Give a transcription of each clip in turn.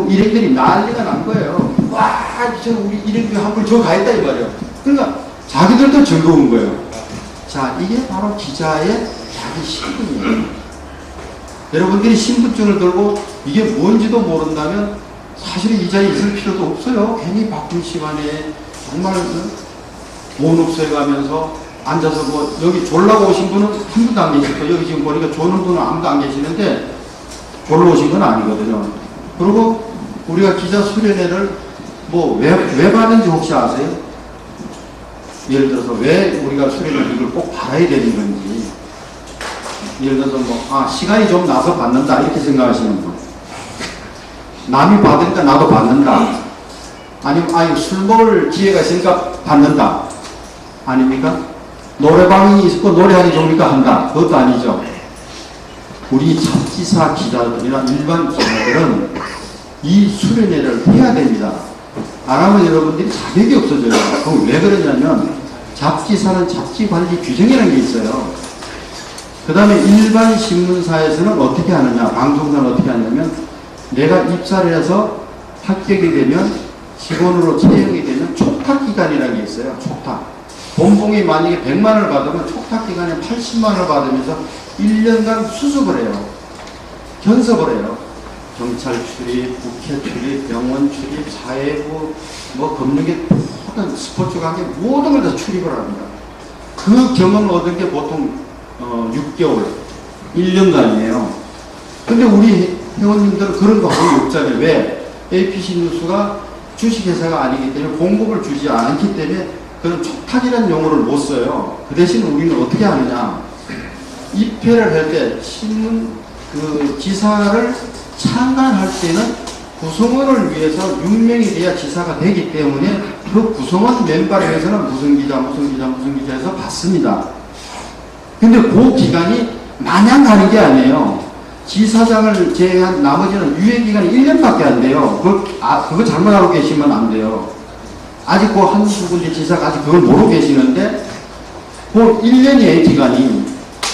일행들이 난리가 난 거예요. 와, 저 우리 일행들이 한번 저 가있다 이 말이에요. 그러니까 자기들도 즐거운 거예요. 자, 이게 바로 기자의 자기 신분이에요. 여러분들이 신분증을 들고 이게 뭔지도 모른다면 사실은 이 자리에 있을 필요도 없어요. 괜히 바쁜 시간에 정말 모은업소에 가면서 앉아서 뭐 여기 졸라고 오신 분은 한 분도 안 계실 거예요. 여기 지금 보니까 조는 분은 아무도 안 계시는데 졸라 오신 건 아니거든요. 그리고 우리가 기자 수련회를 뭐 왜 받는지 혹시 아세요? 예를 들어서 왜 우리가 수련회 이걸 꼭 받아야 되는 건지. 예를 들어서 뭐 시간이 좀 나서 받는다 이렇게 생각하시는 분. 남이 받으니까 나도 받는다. 아니면 술 먹을 기회가 있으니까 받는다. 아닙니까? 노래방이 있고 노래하기 좋으니까 한다. 그것도 아니죠. 우리 잡지사 기자들이나 일반 기자들은 이 수련회를 해야 됩니다. 안 하면 여러분들이 자격이 없어져요. 그럼 왜 그러냐면 잡지사는 잡지관리 규정이라는 게 있어요. 그 다음에 일반 신문사에서는 어떻게 하느냐, 방송사는 어떻게 하냐면 내가 입사를 해서 합격이 되면 직원으로 채용이 되면 촉탁기간이라는 게 있어요. 촉탁. 본봉이 만약에 100만원을 받으면 촉탁기간에 80만원을 받으면서 1년간 수습을 해요. 견섭을 해요. 경찰 출입, 국회 출입, 병원 출입, 사회부, 뭐 검능계 모든 스포츠 관계 모든 걸 다 출입을 합니다. 그 경험을 얻은 게 보통 6개월, 1년간이에요. 근데 우리 회원님들은 그런 거 거의 없잖아요. 왜? APC 뉴스가 주식회사가 아니기 때문에 공급을 주지 않기 때문에 그런 촉탁이라는 용어를 못 써요. 그 대신 우리는 어떻게 하느냐. 입회를 할 때 신문 지사를 창간할 때는 구성원을 위해서 6명이 돼야 지사가 되기 때문에 그 구성원 멤버를 위해서는 무슨 기자에서 받습니다. 근데 그 기간이 마냥 가는 게 아니에요. 지사장을 제외한 나머지는 유예기간이 1년밖에 안 돼요. 그거 잘못 알고 계시면 안 돼요. 아직 그 한두 군데 지사가 아직 그걸 모르고 계시는데 그 1년이에요, 기간이.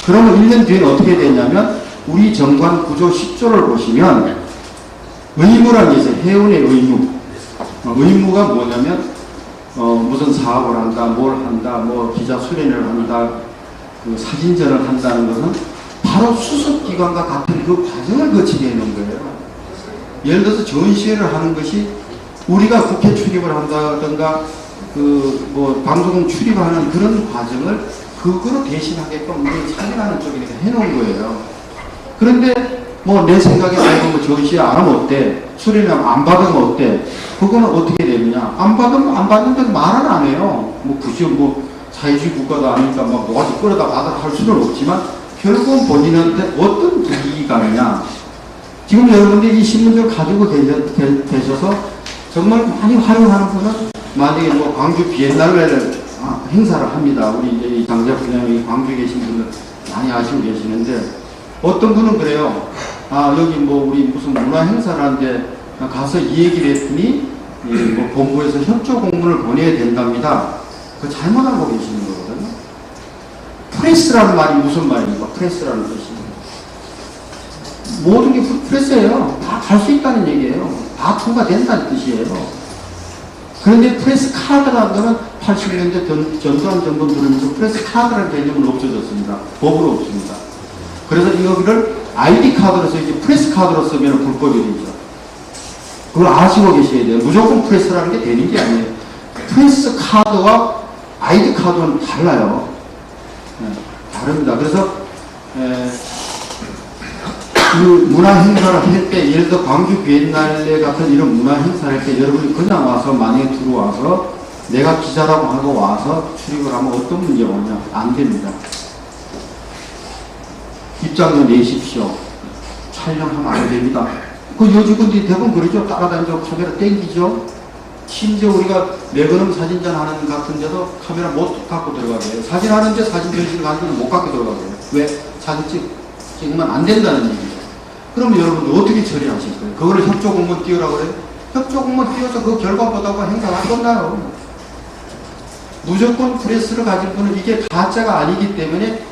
그러면 1년 뒤에는 어떻게 되냐면 우리 정관 구조 10조를 보시면 의무라는 게 있어요. 회원의 의무. 의무가 뭐냐면 무슨 사업을 한다, 뭘 한다, 뭐 기자 수련회를 한다, 그 사진전을 한다는 것은 바로 수습기관과 같은 그 과정을 거치게 해놓은 거예요. 예를 들어서 전시회를 하는 것이 우리가 국회 출입을 한다든가 뭐 방송 출입하는 그런 과정을 그거로 대신하게끔 우리 사진하는 쪽에 해놓은 거예요. 그런데 뭐 내 생각에 뭐 전시회 안 하면 어때? 수련회 안 받으면 어때? 그거는 어떻게 되느냐? 안 받으면 안 받는다고 말은 안 해요. 뭐 굳이 뭐 사회주의 국가도 아니니까 막 뭐가지 끌어다 받아 할 수는 없지만 결국은 본인한테 어떤 이익이 가느냐. 지금 여러분들이 이 신문을 가지고 계셔서 정말 많이 활용하는 분은 만약에 뭐 광주 비엔날레를 행사를 합니다. 우리 이제 이 장작 분야에 광주에 계신 분들 많이 아시고 계시는데 어떤 분은 그래요. 여기 뭐 우리 무슨 문화 행사를 하는데 가서 이 얘기를 했더니 뭐 본부에서 협조 공문을 보내야 된답니다. 그거 잘못 알고 계시는 거거든요. 프레스라는 말이 무슨 말입니까? 프레스라는 뜻이. 모든 게 프레스예요. 다 갈 수 있다는 얘기예요. 다 통과된다는 뜻이에요. 그런데 프레스 카드라는 거는 80년대 전두환 정부 들으면서 프레스 카드라는 개념은 없어졌습니다. 법으로 없습니다. 그래서 이거를 ID 카드로 이제 프레스 카드로 쓰면 불법이 되죠. 그걸 아시고 계셔야 돼요. 무조건 프레스라는 게 되는 게 아니에요. 프레스 카드와 ID 카드는 달라요. 다릅니다. 그래서 그 문화 행사를 할 때, 예를 들어 광주 비엔날레 같은 이런 문화 행사를 할 때 여러분이 그냥 와서 만약에 들어와서 내가 기자라고 하고 와서 출입을 하면 어떤 문제가 오냐? 안 됩니다. 입장료 내십시오. 촬영하면 안 됩니다. 그 요직원들이 대부분 그러죠. 따라다니죠. 카메라 땡기죠. 심지어 우리가 매그넘 사진전 하는 같은 데도 카메라 못 갖고 들어가게 해요. 사진 하는데 사진 전시를 가는 데는 못 갖고 들어가게 해요. 왜? 사진 찍으면 안 된다는 얘기죠. 그러면 여러분들 어떻게 처리하실 거예요? 그거를 협조공문 띄우라고 그래요? 협조공문 띄워서 그 결과 보다가 행사가 끝나요. 무조건 프레스를 가진 분은 이게 가짜가 아니기 때문에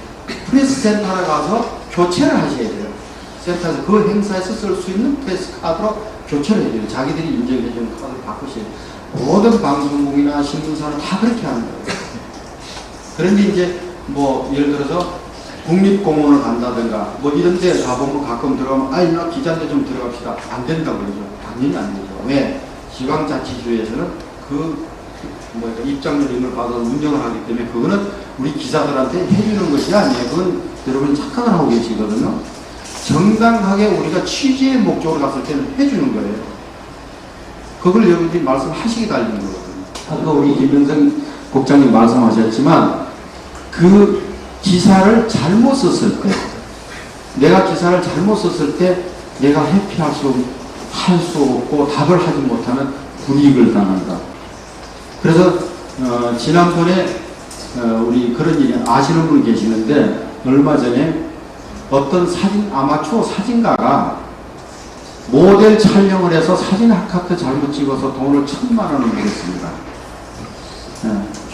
프레스 센터에 가서 교체를 하셔야 돼요. 센터에서 그 행사에서 쓸 수 있는 패스 카드로 교체를 해줘요. 자기들이 인정해주는 카드를 바꾸셔요. 모든 방송국이나 신문사는 다 그렇게 하는 거예요. 그런데 이제 뭐 예를 들어서 국립공원을 간다든가 뭐 이런 데 가보면 가끔 들어가면 아이 나 기자인데 좀 들어갑시다. 안 된다고 그러죠. 당연히 안 되죠. 왜? 지방자치주에서는 그 입장료를 받아서 운영을 하기 때문에 그거는 우리 기자들한테 해주는 것이 아니에요. 그건 여러분이 착각을 하고 계시거든요. 정당하게 우리가 취재의 목적으로 갔을 때는 해주는 거예요. 그걸 여러분들이 말씀하시기 달리는 거거든요. 아까 우리 김영선 국장님 말씀하셨지만 그 기사를 잘못 썼을 때 내가 기사를 잘못 썼을 때 내가 회피할 수 없고 답을 하지 못하는 불이익을 당한다. 그래서 지난번에 우리 그런 일이 아시는 분 계시는데 얼마 전에 어떤 아마추어 사진가가 모델 촬영을 해서 사진 한 카트 잘못 찍어서 돈을 1,000만 원을 물었습니다.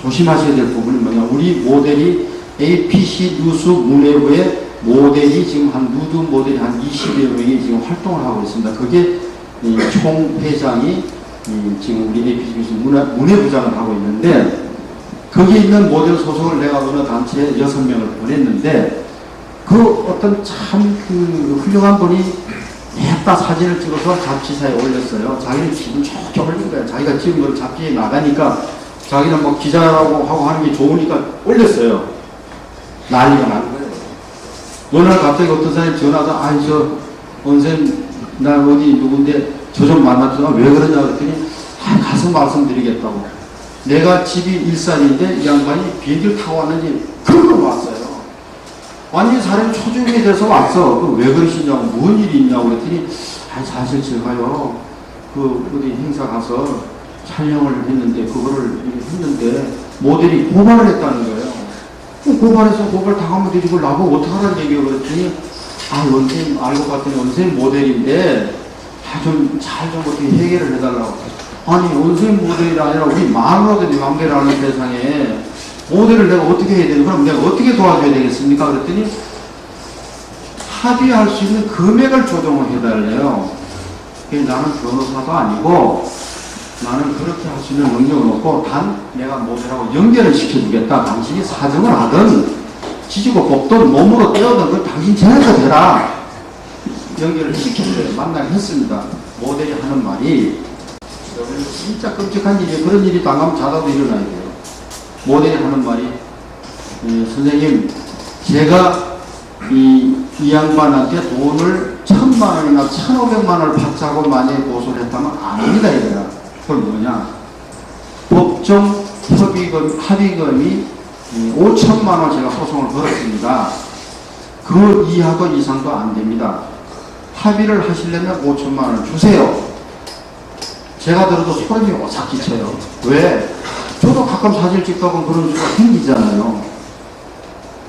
조심하셔야 될 부분이 뭐냐. 우리 모델이 APC 뉴스 문해부의 모델이 지금 누드 모델이 한 20여 명이 지금 활동을 하고 있습니다. 그게 총 회장이 지금 우리 APC 뉴스 문해부장을 하고 있는데 거기에 있는 모델 소속을 내가 어느 단체에 6명을 보냈는데 그 어떤 참 훌륭한 분이 냅다 사진을 찍어서 잡지사에 올렸어요. 자기는 기분 좋게 올린 거야. 자기가 찍은 걸 잡지에 나가니까 자기는 뭐 기자라고 하고 하는 게 좋으니까 올렸어요. 난리가 난 거예요. 어느 날 갑자기 어떤 사람이 전화가 아이 저 원생 나 어디 누군데 저 좀 만났더니 왜 그러냐 그랬더니 가서 말씀드리겠다고. 내가 집이 일산인데 이 양반이 비행기를 타고 왔는지 그걸 왔어요. 완전히 사람이 초조하게 돼서 왔어. 왜 그러시냐고, 뭔 일이 있냐고 그랬더니, 사실 제가요, 어디 행사 가서 촬영을 했는데, 그거를 했는데, 모델이 고발을 했다는 거예요. 고발해서 고발 당하면 되지, 그걸 나보고 어떡하라는 얘기예요. 그랬더니, 원생님 알고 봤더니 원생님 모델인데, 좀 어떻게 해결을 해달라고. 아니, 원생님 모델이 아니라 우리 마누라들이 맘대로라는 세상에, 모델을 내가 어떻게 해야 되는 그럼 내가 어떻게 도와줘야 되겠습니까? 그랬더니 합의할 수 있는 금액을 조정을 해달래요. 나는 변호사도 아니고 나는 그렇게 할 수 있는 능력은 없고 단 내가 모델하고 연결을 시켜주겠다. 당신이 사정을 하든 지지고 볶든 몸으로 떼어든 그건 당신 전에서 되라. 연결을 시켰어요. 만나게 했습니다. 모델이 하는 말이 진짜 끔찍한 일이에요. 그런 일이 당하면 자다도 일어나야 돼요. 모델이 하는 말이 선생님 제가 이 양반한테 돈을 1,000만 원이나 1,500만 원을 받자고 만약에 고소를 했다면 아닙니다. 이거야. 그걸 뭐냐. 법정 합의금이 5,000만 원 제가 소송을 걸었습니다. 그 이하고 이상도 안 됩니다. 합의를 하시려면 5,000만 원을 주세요. 제가 들어도 소름이 오싹 끼쳐요. 왜? 저도 가끔 사진 찍다 보면 그런 수가 생기잖아요.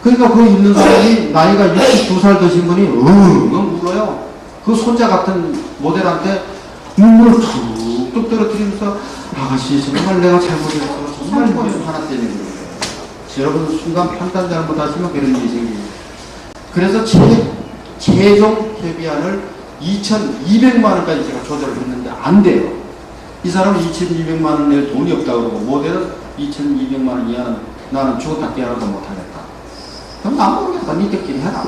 그러니까 그 있는 사람이 나이가 62살 되신 분이 너무 울어요. 그 손자 같은 모델한테 눈물을 툭툭 떨어뜨리면서 아가씨 정말 내가 잘못했어. 정말 뭐 하나 때리는 거예요. 여러분 순간 판단 잘못하시면 그런 일이 생깁니다. 그래서 최종 협의안을 2,200만 원까지 제가 조절을 했는데 안 돼요. 이 사람은 2,200만 원 낼 돈이 없다고 그러고 모델은 2,200만 원 이하는 나는 죽었다 깨어나도 못하겠다. 그럼 나 모르겠다. 니들끼리 해라.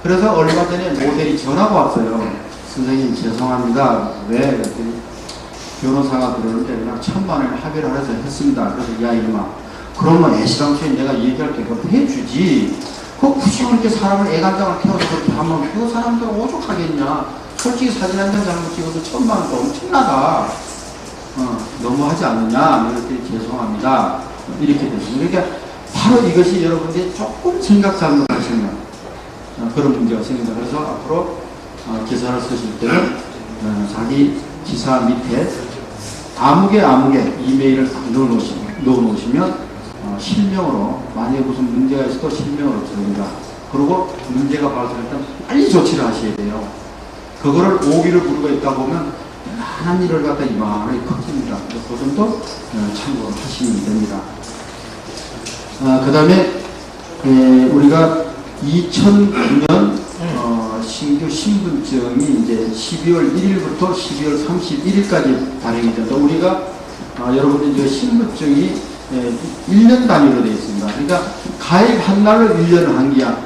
그래서 얼마 전에 모델이 전화가 왔어요. 선생님 죄송합니다. 왜? 그랬더니 변호사가 그러는데 그냥 1,000만 원을 합의를 해서 했습니다. 그래서 야 이놈아 그러면 애시당초에 내가 얘기할 때 그럼 해주지. 굳이 그렇게 사람을 애간장을 태워서 그렇게 하면 그 사람들 오죽하겠냐. 솔직히 사진 한 장 잘못 찍어도 1,000만 원도 엄청나다. 너무하지 않느냐. 이렇게 죄송합니다. 이렇게 됐습니다. 그러니까 바로 이것이 여러분들이 조금 생각 잘못하시면 그런 문제가 생긴다. 그래서 앞으로 기사를 쓰실 때는 자기 기사 밑에 아무개 이메일을 넣어놓으시면 실명으로 만약에 무슨 문제가 있어도 실명으로 들어옵니다. 그리고 문제가 발생할 때 빨리 조치를 하셔야 돼요. 그거를 오기를 부르고 있다 보면 많은 일을 갖다 이만하게 커집니다. 그 정도 참고를 하시면 됩니다. 그 다음에 우리가 2009년 신규 신분증이 이제 12월 1일부터 12월 31일까지 발행이 된다. 우리가 여러분들 이제 신분증이 1년 단위로 되어 있습니다. 그러니까 가입한 날로 1년을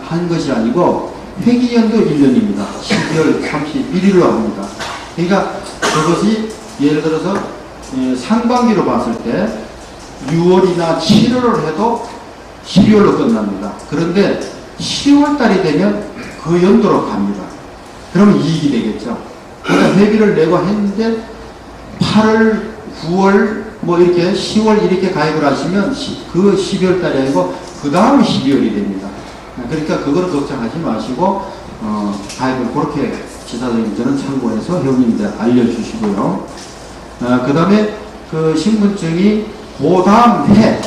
한 것이 아니고 회기연도 1년입니다. 12월 31일로 합니다. 그러니까 그것이 예를 들어서 상반기로 봤을 때 6월이나 7월을 해도 12월로 끝납니다. 그런데 10월 달이 되면 그 연도로 갑니다. 그러면 이익이 되겠죠. 그러니까 회비를 내고 했는데 8월, 9월, 뭐 이렇게 10월 이렇게 가입을 하시면 그 12월 달이 아니고 그 다음 12월이 됩니다. 그러니까 그걸 걱정하지 마시고 가입을 그렇게 지사장님 저는 참고해서 회원님들 알려주시고요. 그 다음에 그 신분증이 그 다음 해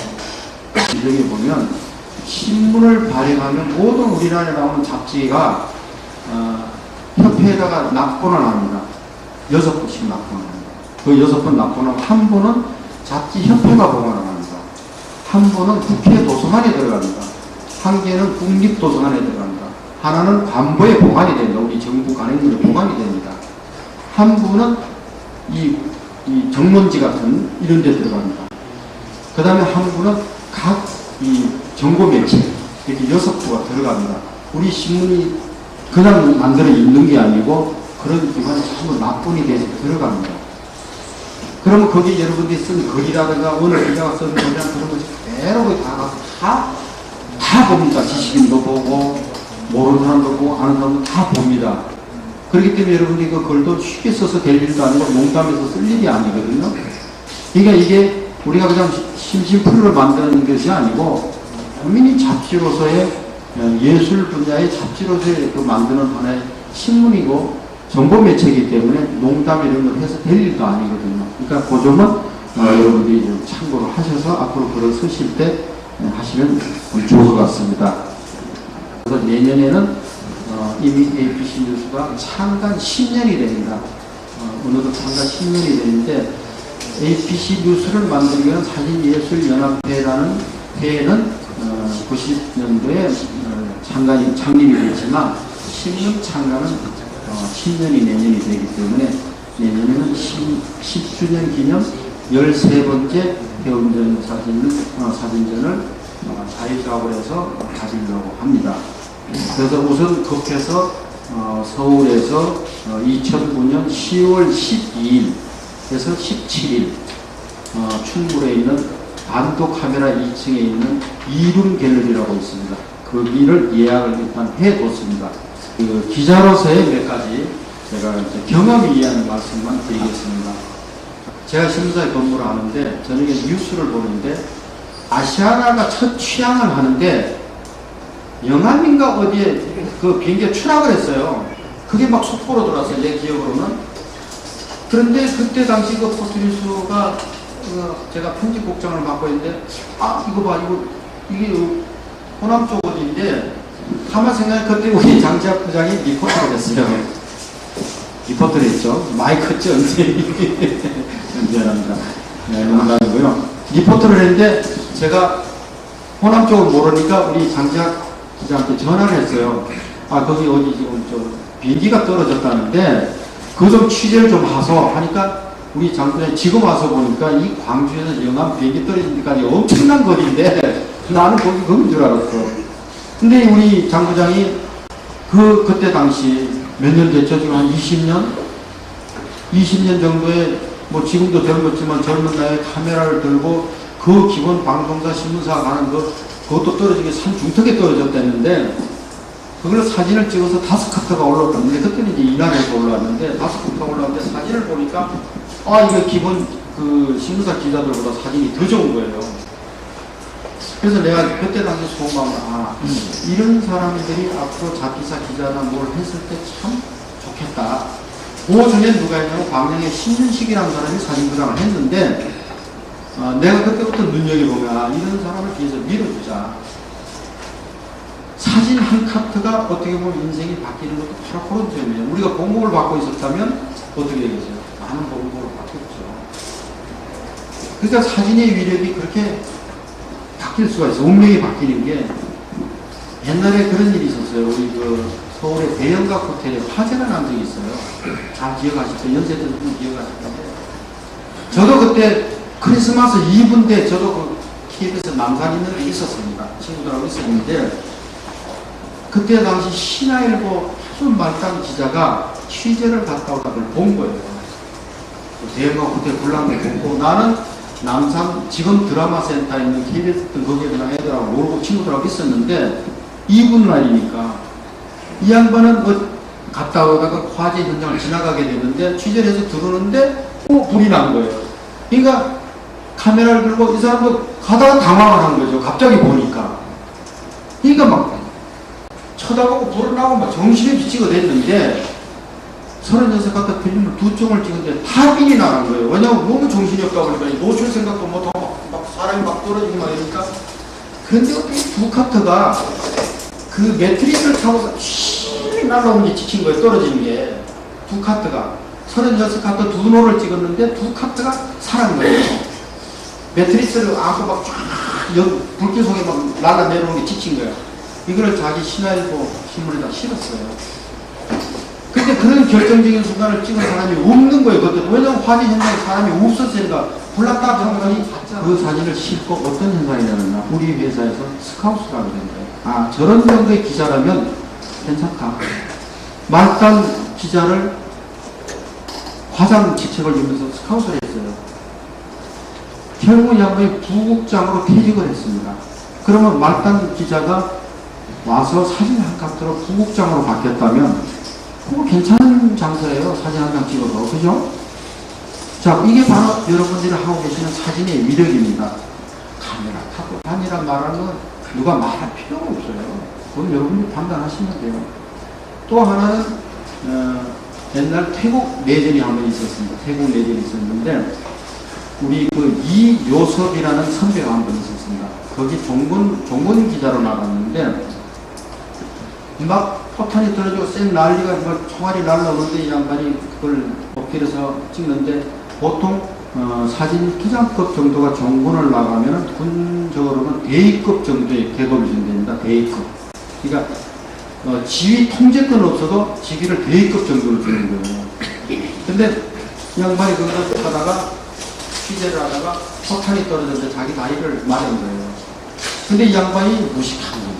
여기 보면 신문을 발행하면 모든 우리나라에 나오는 잡지가 협회에다가 납본을 합니다. 6부씩 납본을 합니다. 그 6번 납본하고 한 번은 잡지협회가 보관을 합니다. 한 번은 국회 도서관에 들어갑니다. 한 개는 국립도서관에 들어갑니다. 하나는 관보에 보관이 됩니다. 우리 정부 관행물에 보관이 됩니다. 한 부는 이 정론지 같은 이런 데 들어갑니다. 그 다음에 한 부는 각 이 정보 매체 이렇게 6부가 들어갑니다. 우리 신문이 그냥 만들어 있는 게 아니고 그런 기관에 전부 납본이 돼서 들어갑니다. 그러면 거기 여러분들이 쓴 글이라든가 오늘 기자가 쓴 글이나 그런 것이 그대로 다 가서 다 봅니다. 지식인도 보고 모르는 사람도 보고 아는 사람도 다 봅니다. 그렇기 때문에 여러분들이 그 글도 쉽게 써서 될 일도 아니고 농담해서 쓸 일이 아니거든요. 그러니까 이게 우리가 그냥 심심풀이를 만드는 것이 아니고 국민이 잡지로서의 예술 분야의 잡지로서의 그 만드는 하나의 신문이고 정보 매체이기 때문에 농담 이런 걸 해서 될 일도 아니거든요. 그러니까 그 점은 여러분들이 좀 참고를 하셔서 앞으로 글을 쓰실 때 하시면 좋을 것 같습니다. 그래서 내년에는 이미 APC 뉴스가 창간 10년이 됩니다. 어느덧 창간 10년이 되는데 APC 뉴스를 만들기 위한 사진예술연합회라는 회는 90년도에 창립이 됐지만 신문 창간은 10년이 내년이 되기 때문에 내년에는 10주년 기념 13번째 대운전 사진전을 자유사업을 해서 가지려고 합니다. 그래서 우선 급해서 서울에서 2009년 10월 12일에서 17일 충무로에 있는 단독 카메라 2층에 있는 이룸 갤러리라고 있습니다. 거기를 예약을 일단 해뒀습니다. 그 기자로서의 몇 가지 제가 이제 경험에 의한 말씀만 드리겠습니다. 제가 신문사에 근무를 하는데 저녁에 뉴스를 보는데 아시아나가 첫 취항을 하는데 영암인가 어디에 그 비행기가 추락을 했어요. 그게 막 속보로 들어왔어요. 내 기억으로는. 그런데 그때 당시 그 포스트뉴스가 제가 편집국장을 맡고 있는데 이거 봐 이게 호남 쪽 어디인데 가만 생각해 그때 우리 장지학 부장이 리포터를 했어요. 리포터를 했죠. 많이 컸죠. 미안합니다. 네, 농담이고요. 리포터를 했는데 제가 호남 쪽을 모르니까 우리 장지학 부장한테 전화를 했어요. 거기 어디 지금 비행기가 떨어졌다는데 그거 좀 취재를 좀 하소 하니까 우리 장부장이 지금 와서 보니까 이 광주에서 영암 비행기 떨어진 데까지 엄청난 거리인데 나는 거기 그건 줄 알았어. 근데 우리 장부장이 그때 당시 몇 년 됐죠? 지금 한 20년? 20년 정도에 뭐 지금도 젊었지만 젊은 나이에 카메라를 들고 그 기본 방송사 신문사 가는 그것도 떨어지게 산 중턱에 떨어졌다는데 그걸 사진을 찍어서 5컷가 올라왔는데 그때는 이제 이날에서 올라왔는데 5컷가 올라왔는데 사진을 보니까 이거 기본 그 신문사 기자들보다 사진이 더 좋은 거예요. 그래서 내가 그때 당시 속마음으로 이런 사람들이 앞으로 잡기사 기자나 뭘 했을 때 참 좋겠다. 그 중에 누가 있냐면 광양의 신윤식이라는 사람이 사진부장을 했는데 내가 그때부터 눈여겨보면 이런 사람을 뒤에서 밀어주자. 사진 한 카트가 어떻게 보면 인생이 바뀌는 것도 바로 그런 점이에요. 우리가 봉급을 받고 있었다면 어떻게 되겠어요? 많은 봉급을 받겠죠. 그러니까 사진의 위력이 그렇게 바뀔 수가 있어요. 운명이 바뀌는 게 옛날에 그런 일이 있었어요. 우리 그 서울의 대형각 호텔에 화재가 난 적이 있어요. 잘 기억하시죠? 연세대도 기억하실 텐데. 저도 그때 크리스마스 이브 때 저도 그 KBS 남산 있는 데 있었습니다. 친구들하고 있었는데, 그때 당시 신화일보 아주 말단 기자가 취재를 갔다 오다 그걸 본 거예요. 대형각 호텔 불난 걸 보고, 나는 남산 지금 드라마 센터에 있는 KBS 거기에 그냥 애들하고 놀고 친구들하고 있었는데, 이분 날이니까 이 양반은 뭐 갔다 오다가 화재 현장을 지나가게 됐는데 취재를 해서 들어오는데 불이 난 거예요. 그러니까 카메라를 들고 이 사람도 가다가 당황을 한 거죠. 갑자기 보니까. 그러니까 막 쳐다보고 불을 나고 막 정신없이 찍어댔는데 36 갖다 필름을 2종을 찍었는데 다 빛이 나간 거예요. 왜냐면 너무 정신이 없다 보니까 노출 생각도 못하고 막 사람이 막 떨어지고 막 이러니까. 근데 이 두 카트가 그 매트리스를 타고서 휘 날라오는 게 찍힌 거예요. 떨어지는 게. 두 카트가. 36 카트 두 노를 찍었는데 두 카트가 살아난 거예요. 매트리스를 안고 막 쫙 불길 속에 막 날아내려오는 게 찍힌 거예요. 이거를 자기 신화일보 신문에다 실었어요. 근데 그런 결정적인 순간을 찍은 사람이 없는 거예요. 그때. 왜냐면 화재 현장에 사람이 없었으니까 불났다 그러더니 그 사진을 싣고 어떤 현상이 일어났나. 우리 회사에서 스카우트라고 된 거예요. 아, 저런 정도의 기자라면 괜찮다. 말단 기자를 과장 직책을 주면서 스카우트를 했어요. 결국 이 양반이 부국장으로 퇴직을 했습니다. 그러면 말단 기자가 와서 사진 한 컷으로 부국장으로 바뀌었다면 그거 괜찮은 장사예요. 사진 한 장 찍어서. 그죠? 자, 이게 바로 여러분들이 하고 계시는 사진의 위력입니다. 카메라 타고 다니란 말하는 건 누가 말할 필요가 없어요. 그건 여러분이 판단하시면 돼요. 또 하나는 옛날 태국 내전이 한 번 있었습니다. 태국 내전이 있었는데 우리 그 이요섭이라는 선배가 한 번 있었습니다. 거기 종군 기자로 나갔는데 막 포탄이 떨어지고 쌩 난리가 막 총알이 날라오는데 이 양반이 그걸 엎드려서 찍는데 보통 사진 기장급 정도가 종군을 나가면 군적으로는 대위급 정도의 계급이 준답니다. 대위급. 그러니까 지휘 통제권 없어도 직위를 대위급 정도로 주는 거예요. 근데 이 양반이 그걸 하다가 취재를 하다가 포탄이 떨어졌는데 자기 다리를 맞은 거예요. 근데 이 양반이 무식한 거예요.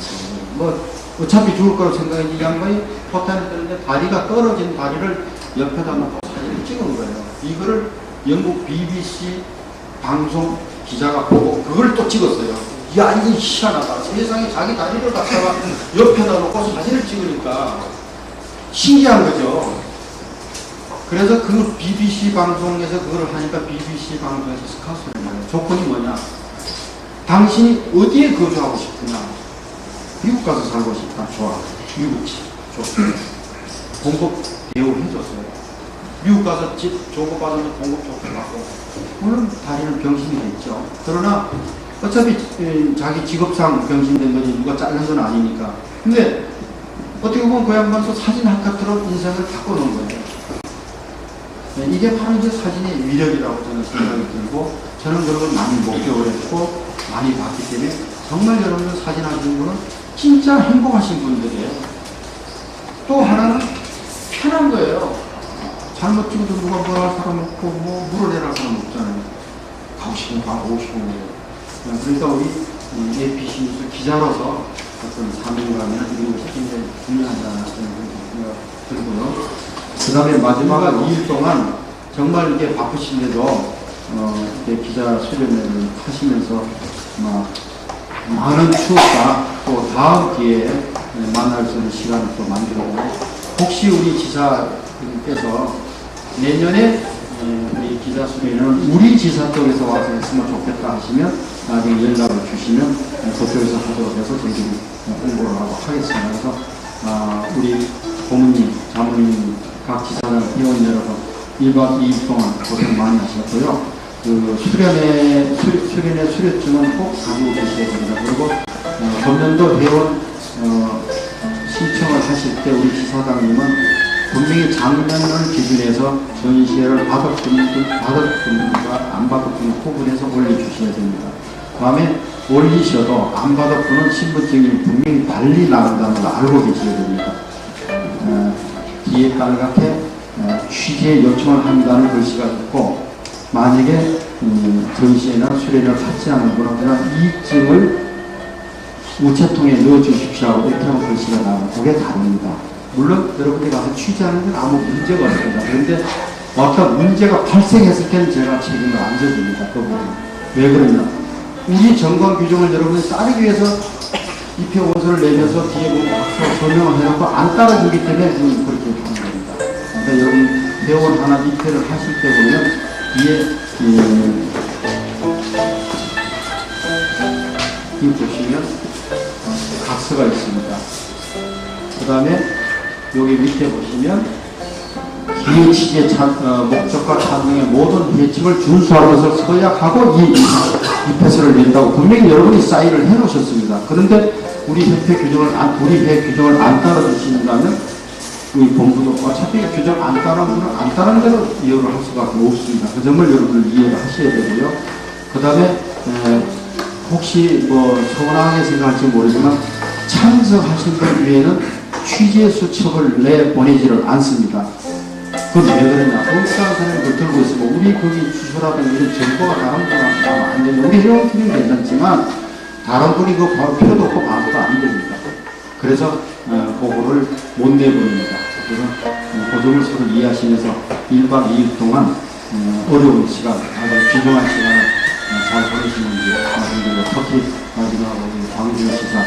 뭐 어차피 죽을 거라고 생각했는데 이 양반이 포탄이 떨어졌는데 다리가 떨어진 다리를 옆에다 놓고 사진을 찍은 거예요. 이거를 영국 BBC 방송 기자가 보고 그걸 또 찍었어요. 야, 이거 희한하다. 세상에 자기 다리를 갖다가 옆에다 놓고 사진을 찍으니까 신기한 거죠. 그래서 그 BBC 방송에서 그걸 하니까 BBC 방송에서 스카우트를 해요. 조건이 뭐냐? 당신이 어디에 거주하고 싶으냐? 미국 가서 살고 싶다. 좋아. 미국지. 좋아. 공급 대우해줬어요. 미국 가서 집 좋고 받으면 공급 좋고 받고. 물론 다리는 병신이 됐죠. 그러나 어차피 자기 직업상 병신된 거지 누가 자른 건 아니니까. 근데 어떻게 보면 그 양반도 사진 한 컷으로 인생을 바꿔놓은 거예요. 이게 바로 이제 사진의 위력이라고 저는 생각이 들고, 저는 그런 걸 많이 목격을 했고 많이 봤기 때문에 정말 여러분들 사진 하시는 분은 진짜 행복하신 분들이에요. 또 하나는 편한 거예요. 잘못 찍어도 누가 뭐라 할 사람 없고 뭐 물어내라 할 사람 없잖아요. 가고 싶은 거 가고 싶은 거예요. 그러니까 우리 APC 뉴스 기자로서 어떤 사명감이나 이런 것이 굉장히 중요하다는 생각이 들고요. 그 다음에 마지막 2일 동안 정말 이렇게 바쁘신데도 이렇게 기자 수련회를 하시면서 많은 추억과 또 다음 기회에 만날 수 있는 시간을 또 만들고, 혹시 우리 지사님께서 내년에 우리 기자 수련회는 우리 지사 쪽에서 와서 했으면 좋겠다 하시면 나중에 연락을 주시면 그쪽에서 하도록 해서 저희들이 홍보를 하고 하겠습니다. 그래서 우리 고모님, 자모님, 각 지사장 회원 여러분 1박 2일 동안 고생 많이 하셨고요. 그 수련회 수료증은 꼭 가지고 계셔야 됩니다. 그리고 금년도 회원 신청을 하실 때 우리 지사장님은 분명히 작년을 기준해서 전시회를 받을 분과 안 받을 분을 구분해서 올려주셔야 됩니다. 그 다음에 올리셔도 안 받을 분은 신분증이 분명히 달리 나간다는 걸 알고 계셔야 됩니다. 이에 빨갛게 취재 요청을 합니다는 글씨가 있고, 만약에 전시회나 수련을 받지 않은 분은 그냥 이익증을 우체통에 넣어주십시오 이렇게 하면 글씨가 나오고 그게 다릅니다. 물론 여러분들이 가서 취재하는 건 아무 문제가 없습니다. 그런데 어떤 문제가 발생했을 때는 제가 책임을 안 져줍니다. 그 부분. 왜 그러냐? 우리 정관 규정을 여러분이 따르기 위해서 입회 원서를 내면서 뒤에 보면 박수 설명을 해놓고 안 따라주기 때문에 그렇게 하는 겁니다. 그러니까 여러분 회원 하나 입회를 하실 때 보면 뒤에 이 보시면 각서가 있습니다. 그 다음에 여기 밑에 보시면 기회 취재 목적과 차등의 모든 회칙을 준수하는 것을 서약하고 이 입회서를 낸다고 분명히 여러분이 사인을 해 놓으셨습니다. 그런데 우리 협회 규정을 안 따라주신다면 우리 본부도 어차피 규정 안 따르는 분은 안 따르는 대로 이해를 할 수밖에 없습니다. 그 점을 여러분들 이해를 하셔야 되고요. 그 다음에 혹시 뭐 서운하게 생각할지 모르지만 참석하신 분 외에는 취재 수첩을 내보내지를 않습니다. 그건 왜 그러냐? 거기 다른 사람이 그걸 들고 있으면 우리 거기 주소라든가 이런 정보가 다른 분한테 가면 안 됩니다. 우리 회원팀은 괜찮지만 다른 분이 그거 봐도 필요도 없고 봐도 안 됩니다. 그래서 그거를 못 내보냅니다. 그래서 그 점을 서로 이해하시면서 1박 2일 동안 어려운 시간, 아주 귀중한 시간을 잘 보내시는지 말씀드리고, 특히 마지막으로 우리 광주 시사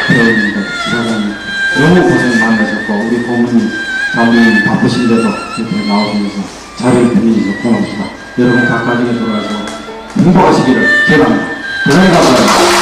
회원님들, 지사장님 너무 고생 많으셨고 우리 고모님, 장모님 바쁘신데도 이렇게 나오시면서 자리를 빌려주셔서 고맙습니다. 여러분 각 가정에 돌아가서 행복하시기를 기원합니다. 대단히 감사합니다.